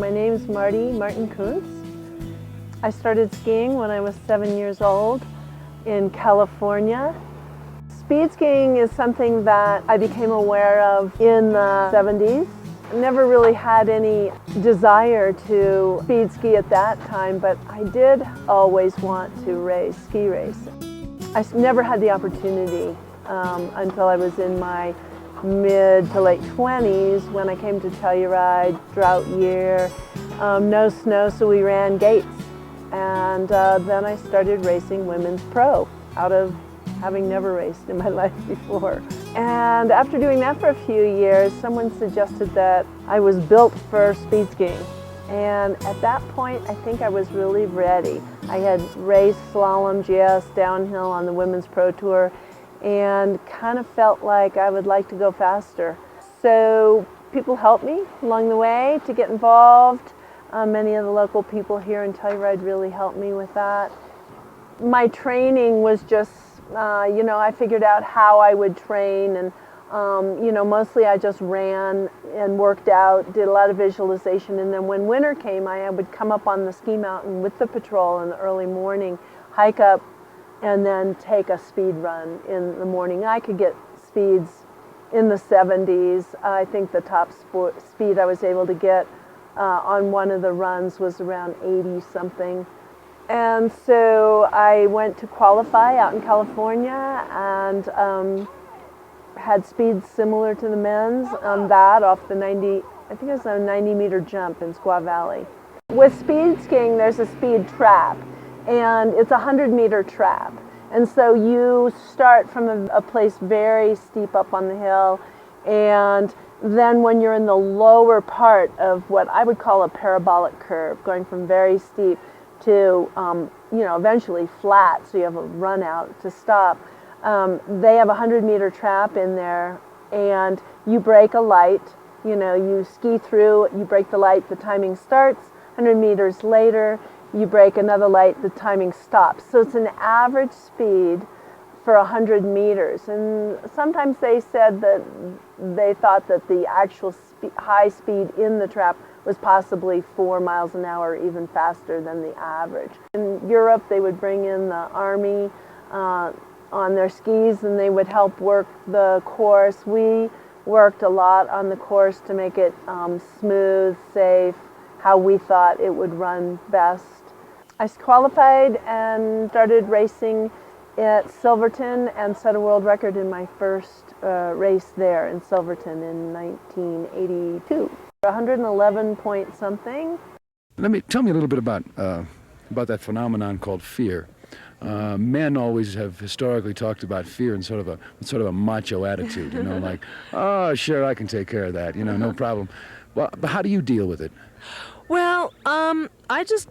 my name's Marti Martin-Kuntz. I started skiing when I was 7 years old in California. Speed skiing is something that I became aware of in the 70s. Never really had any desire to speed ski at that time, but I did always want to ski race. I never had the opportunity until I was in my mid to late 20s when I came to Telluride, drought year, no snow, so we ran gates. And then I started racing women's pro out of having never raced in my life before. And after doing that for a few years, someone suggested that I was built for speed skiing. And at that point, I think I was really ready. I had raced slalom, GS, downhill on the Women's Pro Tour, and kind of felt like I would like to go faster. So people helped me along the way to get involved. Many of the local people here in Telluride really helped me with that. My training was just, I figured out how I would train, and mostly I just ran and worked out, did a lot of visualization, and then when winter came, I would come up on the ski mountain with the patrol in the early morning, hike up, and then take a speed run in the morning. I could get speeds in the 70s. I think the top speed I was able to get on one of the runs was around 80 something. And so I went to qualify out in California and had speeds similar to the men's on that off the 90, I think it was a 90-meter jump in Squaw Valley. With speed skiing, there's a speed trap, and it's a 100-meter trap. And so you start from a place very steep up on the hill, and then when you're in the lower part of what I would call a parabolic curve, going from very steep to eventually flat, so you have a run out to stop. They have a 100-meter trap in there, and you break a light. You ski through, you break the light, the timing starts. 100 meters later, you break another light, the timing stops. So it's an average speed for 100 meters. And sometimes they said that they thought that the actual high speed in the trap was possibly 4 miles an hour, even faster than the average. In Europe, they would bring in the army on their skis, and they would help work the course. We worked a lot on the course to make it smooth, safe, how we thought it would run best. I qualified and started racing at Silverton and set a world record in my first race there in Silverton in 1982. 111 point something. Tell me a little bit about that phenomenon called fear. Men always have historically talked about fear in sort of a macho attitude, like, oh, sure, I can take care of that, no problem. Well, but how do you deal with it? Well,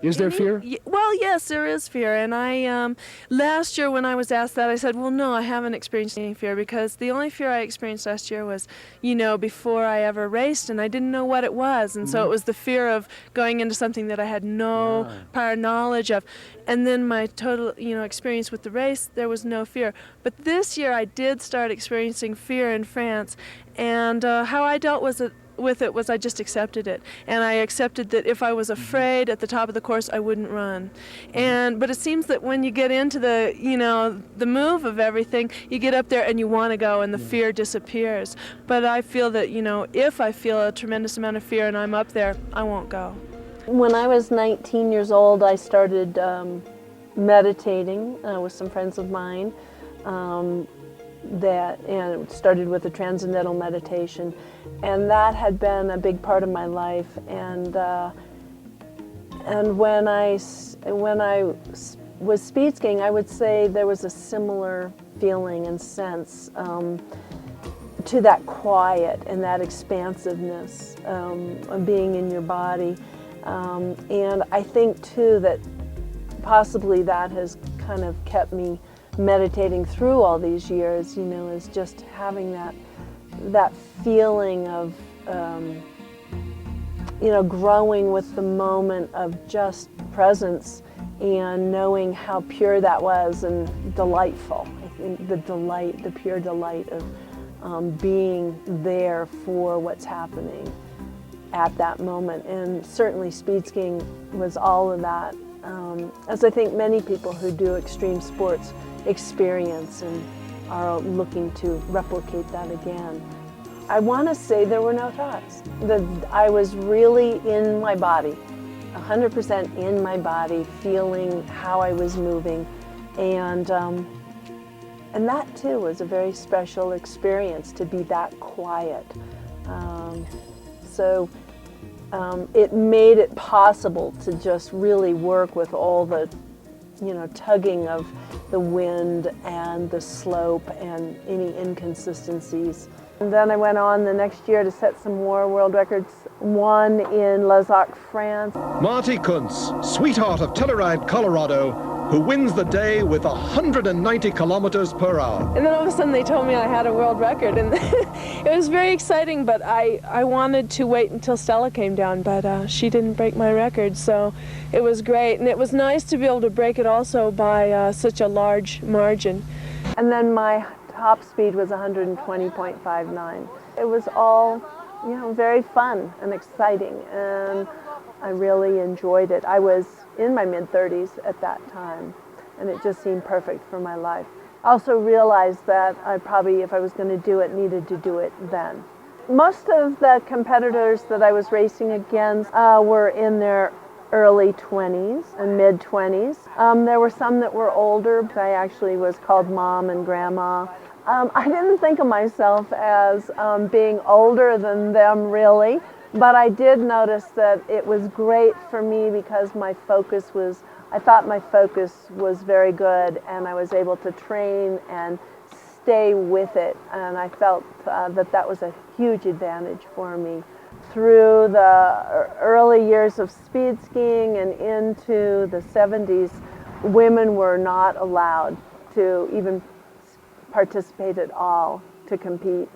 Is there fear? Well, yes, there is fear. And I, last year when I was asked that, I said, well, no, I haven't experienced any fear, because the only fear I experienced last year was, before I ever raced, and I didn't know what it was. And so it was the fear of going into something that I had no prior knowledge of. And then my total, experience with the race, there was no fear. But this year I did start experiencing fear in France. And how I dealt with it was I just accepted it, and I accepted that if I was afraid at the top of the course, I wouldn't run. But it seems that when you get into the move of everything, you get up there and you want to go, and the fear disappears. But I feel that if I feel a tremendous amount of fear and I'm up there, I won't go. When I was 19 years old, I started meditating with some friends of mine. And it started with a transcendental meditation, and that had been a big part of my life. And when I was speed skiing, I would say there was a similar feeling and sense to that quiet and that expansiveness of being in your body. And I think too that possibly that has kind of kept me meditating through all these years, is just having that feeling of, growing with the moment of just presence and knowing how pure that was and delightful. I think the pure delight of being there for what's happening. at that moment, and certainly speed skiing was all of that, as I think many people who do extreme sports experience and are looking to replicate that again. I want to say there were no thoughts, that I was really in my body, 100% in my body, feeling how I was moving, and that too was a very special experience, to be that quiet. So it made it possible to just really work with all the, tugging of the wind and the slope and any inconsistencies. And then I went on the next year to set some more world records, one in Lauzac, France. Marti Kuntz, sweetheart of Telluride, Colorado, who wins the day with 190 kilometers per hour. And then all of a sudden they told me I had a world record, and it was very exciting, but I wanted to wait until Stella came down, but she didn't break my record, so it was great. And it was nice to be able to break it also by such a large margin. And then my top speed was 120.59. It was all, very fun and exciting, and I really enjoyed it. I was in my mid-30s at that time, and it just seemed perfect for my life. I also realized that I probably, if I was going to do it, needed to do it then. Most of the competitors that I was racing against were in their early 20s and mid-20s. There were some that were older. I actually was called Mom and Grandma. I didn't think of myself as being older than them, really, but I did notice that it was great for me because I thought my focus was very good, and I was able to train and stay with it, and I felt that was a huge advantage for me. Through the early years of speed skiing and into the 70s, women were not allowed to even participate at all to compete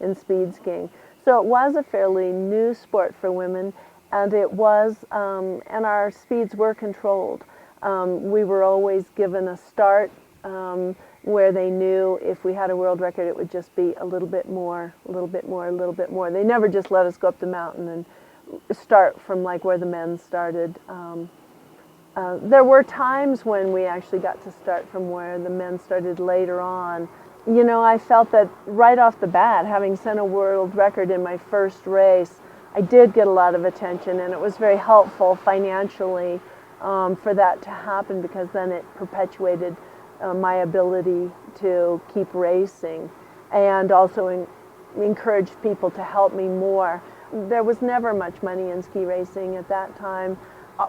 in speed skiing. So it was a fairly new sport for women, and it was, and our speeds were controlled. We were always given a start where they knew if we had a world record, it would just be a little bit more, a little bit more, a little bit more. They never just let us go up the mountain and start from like where the men started. There were times when we actually got to start from where the men started later on. I felt that right off the bat, having set a world record in my first race, I did get a lot of attention, and it was very helpful financially for that to happen, because then it perpetuated my ability to keep racing, and also encouraged people to help me more. There was never much money in ski racing at that time.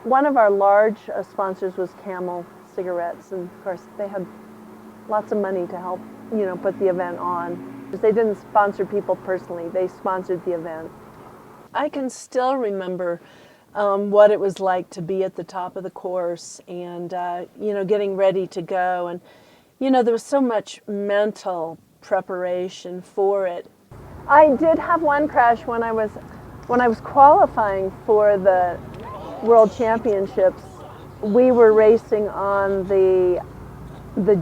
One of our large sponsors was Camel cigarettes, and of course they had lots of money to help put the event on. They didn't sponsor people personally, they sponsored the event. I can still remember what it was like to be at the top of the course and getting ready to go, and there was so much mental preparation for it. I did have one crash when I was qualifying for the World Championships. We were racing on the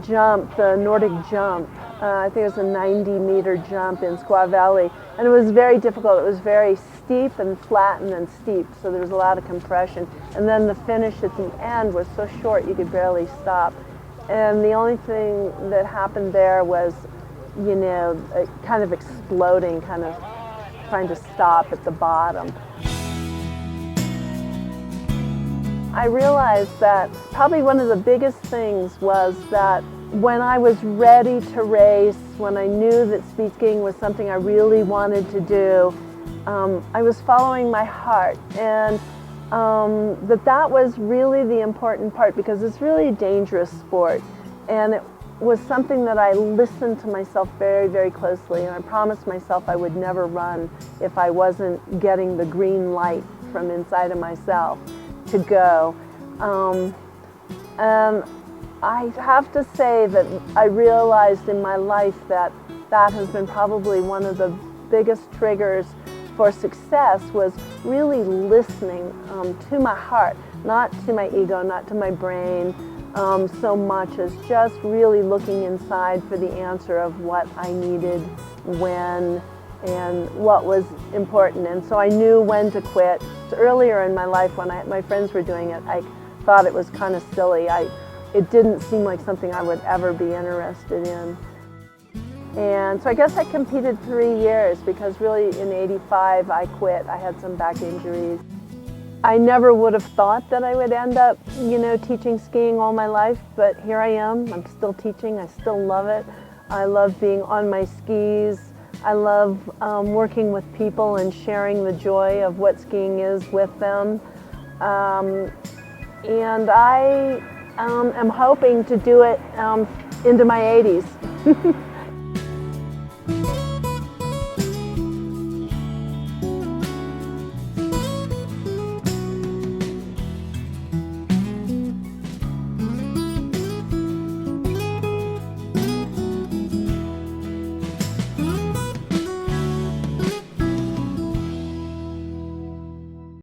jump, the Nordic jump. I think it was a 90-meter jump in Squaw Valley, and it was very difficult. It was very steep and flat and then steep, so there was a lot of compression. And then the finish at the end was so short you could barely stop. And the only thing that happened there was, kind of exploding, kind of trying to stop at the bottom. I realized that probably one of the biggest things was that when I was ready to race, when I knew that speed skiing was something I really wanted to do, I was following my heart, and that was really the important part, because it's really a dangerous sport, and it was something that I listened to myself very, very closely, and I promised myself I would never run if I wasn't getting the green light from inside of myself to go. And I have to say that I realized in my life that has been probably one of the biggest triggers for success, was really listening to my heart, not to my ego, not to my brain, so much as just really looking inside for the answer of what I needed, when, and what was important. And so I knew when to quit. So earlier in my life when my friends were doing it, I thought it was kind of silly. It didn't seem like something I would ever be interested in. And so I guess I competed 3 years because really in '85 I quit. I had some back injuries. I never would have thought that I would end up, teaching skiing all my life, but here I am. I'm still teaching. I still love it. I love being on my skis. I love working with people and sharing the joy of what skiing is with them. And I am hoping to do it into my 80s.